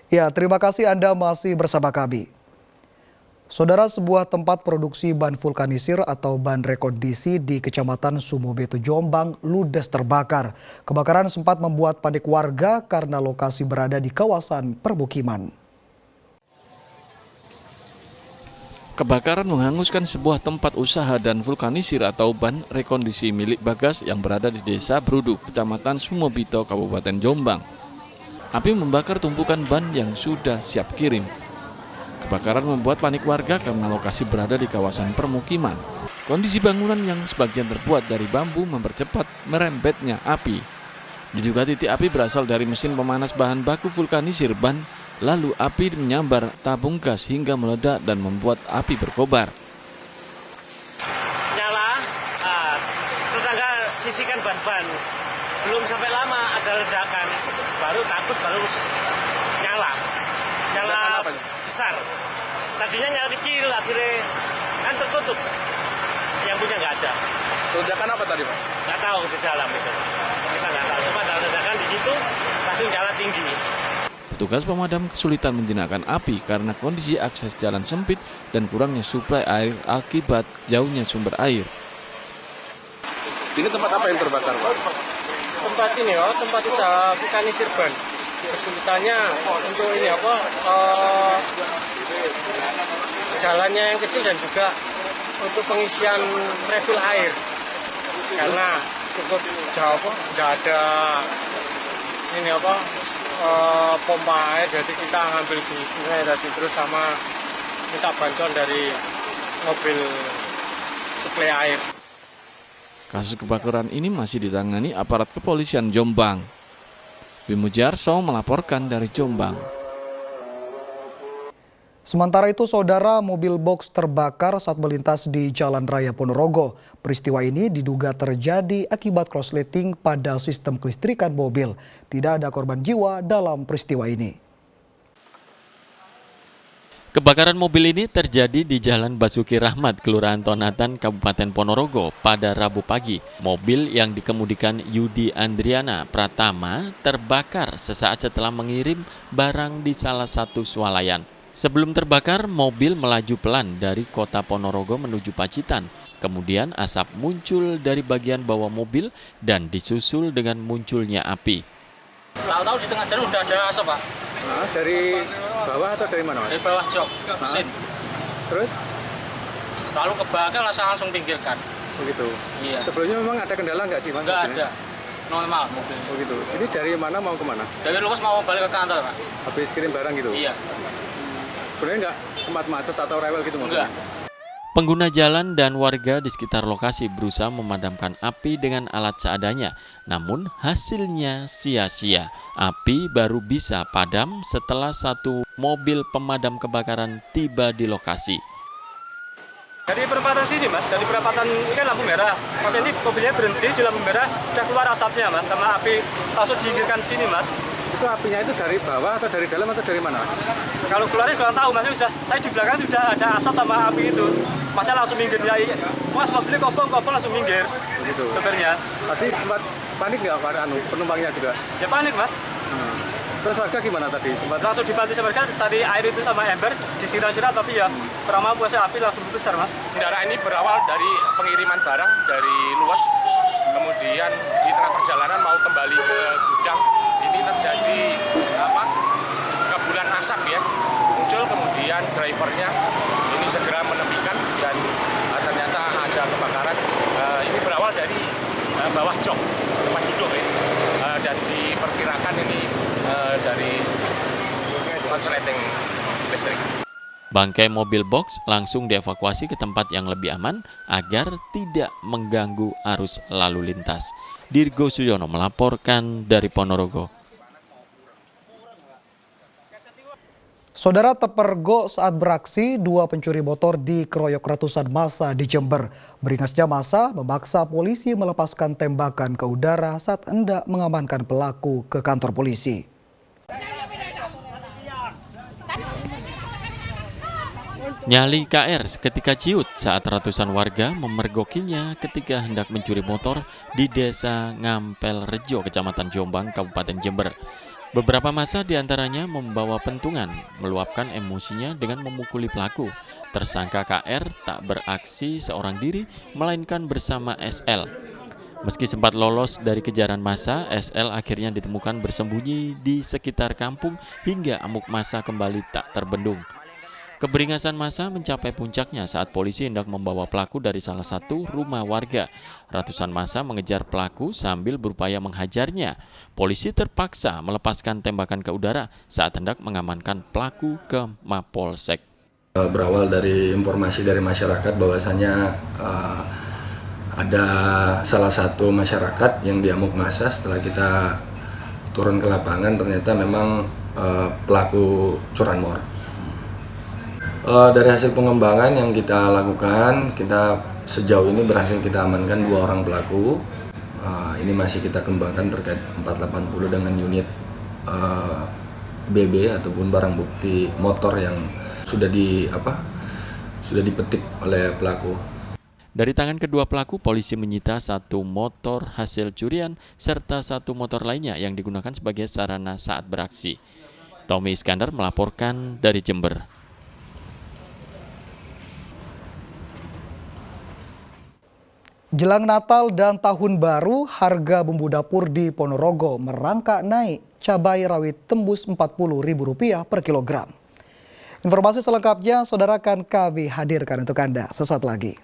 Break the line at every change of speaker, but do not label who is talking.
Ya, terima kasih Anda masih bersama kami. Saudara, sebuah tempat produksi ban vulkanisir atau ban rekondisi di Kecamatan Sumobeto, Jombang, ludes terbakar. Kebakaran sempat membuat panik warga karena lokasi berada di kawasan permukiman.
Kebakaran menghanguskan sebuah tempat usaha dan vulkanisir atau ban rekondisi milik Bagas yang berada di Desa Brudu, Kecamatan Sumobito, Kabupaten Jombang. Api membakar tumpukan ban yang sudah siap kirim. Kebakaran membuat panik warga karena lokasi berada di kawasan permukiman. Kondisi bangunan yang sebagian terbuat dari bambu mempercepat merembetnya api. Diduga titik api berasal dari mesin pemanas bahan baku vulkanisir ban, lalu api menyambar tabung gas hingga meledak dan membuat api berkobar.
Nyala, tetangga sisihkan ban-ban. Belum sampai lama ada ledakan, baru takut baru nyala. Nyala besar. Tadinya nyala kecil, akhirnya kan tertutup. Yang punya nggak ada.
Ledakan apa tadi, Pak?
Nggak tahu di dalam itu. Kita nggak tahu. Cuma ada ledakan di situ, langsung nyala tinggi.
Petugas pemadam kesulitan menjinakkan api karena kondisi akses jalan sempit dan kurangnya suplai air akibat jauhnya sumber air.
Ini tempat apa yang terbakar, Pak?
Tempat ini tempat usaha vulkanisir ban. Kesulitannya untuk ini jalannya yang kecil dan juga untuk pengisian refill air. Karena cukup jauh, nggak ada ini pompa air, jadi kita ngambil di sungai tadi terus sama minta bantuan dari mobil suplai air.
Kasus kebakaran ini masih ditangani aparat kepolisian Jombang. Bimujarso melaporkan dari Jombang.
Sementara itu, saudara, mobil box terbakar saat melintas di Jalan Raya Ponorogo. Peristiwa ini diduga terjadi akibat korsleting pada sistem kelistrikan mobil. Tidak ada korban jiwa dalam peristiwa ini.
Kebakaran mobil ini terjadi di Jalan Basuki Rahmat, Kelurahan Tonatan, Kabupaten Ponorogo pada Rabu pagi. Mobil yang dikemudikan Yudi Andriana Pratama terbakar sesaat setelah mengirim barang di salah satu swalayan. Sebelum terbakar, mobil melaju pelan dari kota Ponorogo menuju Pacitan. Kemudian asap muncul dari bagian bawah mobil dan disusul dengan munculnya api.
Tahu-tahu di tengah jalan udah ada asap, Pak.
Nah, dari bawah atau dari mana, Mas?
Dari bawah jok mesin.
Terus?
Lalu kebakar langsung pinggirkan.
Begitu.
Iya.
Sebelumnya memang ada kendala nggak sih, Mas?
Nggak ada. Normal mobil.
Begitu. Ini dari mana mau kemana?
Dari Lukas mau balik ke kantor, Pak.
Habis kirim barang gitu?
Iya.
Sebenarnya nggak sempat macet atau rewel gitu mobilnya?
Enggak.
Pengguna jalan dan warga di sekitar lokasi berusaha memadamkan api dengan alat seadanya, namun hasilnya sia-sia. Api baru bisa padam setelah satu mobil pemadam kebakaran tiba di lokasi.
Dari perempatan sini, Mas, dari perempatan ini kan lampu merah. Mas ini mobilnya berhenti di lampu merah, udah keluar asapnya, Mas, sama api langsung diinggirkan sini, Mas.
Itu apinya itu dari bawah atau dari dalam atau dari mana?
Kalau keluarnya kurang tahu, Mas, saya di belakang sudah ada asap sama api itu. Masnya langsung minggir, Mas, mobilnya kobong langsung minggir.
Begitu.
Sopirnya.
Tadi sempat panik nggak penumpangnya juga?
Ya panik, Mas.
Terus warga gimana tadi? Sempat
Langsung dibantu sama mereka cari air itu sama ember, disiram-siram, tapi ya kurang mampu, api langsung besar, Mas.
Kendaraan ini berawal dari pengiriman barang dari Luas, kemudian di tengah perjalanan mau kembali ke gudang, ini terjadi kepulan asap ya, muncul, kemudian drivernya ini segera menepikan dan ternyata ada kebakaran. Ini berawal dari bawah jok tempat duduk ya, dan diperkirakan ini dari konsleting listrik.
Bangkai mobil box langsung dievakuasi ke tempat yang lebih aman agar tidak mengganggu arus lalu lintas. Dirgo Suyono melaporkan dari Ponorogo.
Saudara, terpergok saat beraksi, 2 pencuri motor dikeroyok ratusan massa di Jember. Beringasnya massa memaksa polisi melepaskan tembakan ke udara saat hendak mengamankan pelaku ke kantor polisi.
Nyali KR seketika ciut saat ratusan warga memergokinya ketika hendak mencuri motor di Desa Ngampel Rejo, Kecamatan Jombang, Kabupaten Jember. Beberapa massa diantaranya membawa pentungan, meluapkan emosinya dengan memukuli pelaku. Tersangka KR tak beraksi seorang diri, melainkan bersama SL. Meski sempat lolos dari kejaran massa, SL akhirnya ditemukan bersembunyi di sekitar kampung hingga amuk massa kembali tak terbendung. Keberingasan massa mencapai puncaknya saat polisi hendak membawa pelaku dari salah satu rumah warga. Ratusan massa mengejar pelaku sambil berupaya menghajarnya. Polisi terpaksa melepaskan tembakan ke udara saat hendak mengamankan pelaku ke Mapolsek.
Berawal dari informasi dari masyarakat bahwasanya ada salah satu masyarakat yang diamuk massa. Setelah kita turun ke lapangan, ternyata memang pelaku curanmor. Dari hasil pengembangan yang kita lakukan, kita sejauh ini berhasil kita amankan 2 orang pelaku. Ini masih kita kembangkan terkait 480 dengan unit BB ataupun barang bukti motor yang sudah dipetik oleh pelaku.
Dari tangan kedua pelaku, polisi menyita 1 motor hasil curian serta 1 motor lainnya yang digunakan sebagai sarana saat beraksi. Tommy Iskandar melaporkan dari Jember.
Jelang Natal dan Tahun Baru, harga bumbu dapur di Ponorogo merangkak naik. Cabai rawit tembus Rp40.000 per kilogram. Informasi selengkapnya saudara akan kami hadirkan untuk Anda sesaat lagi.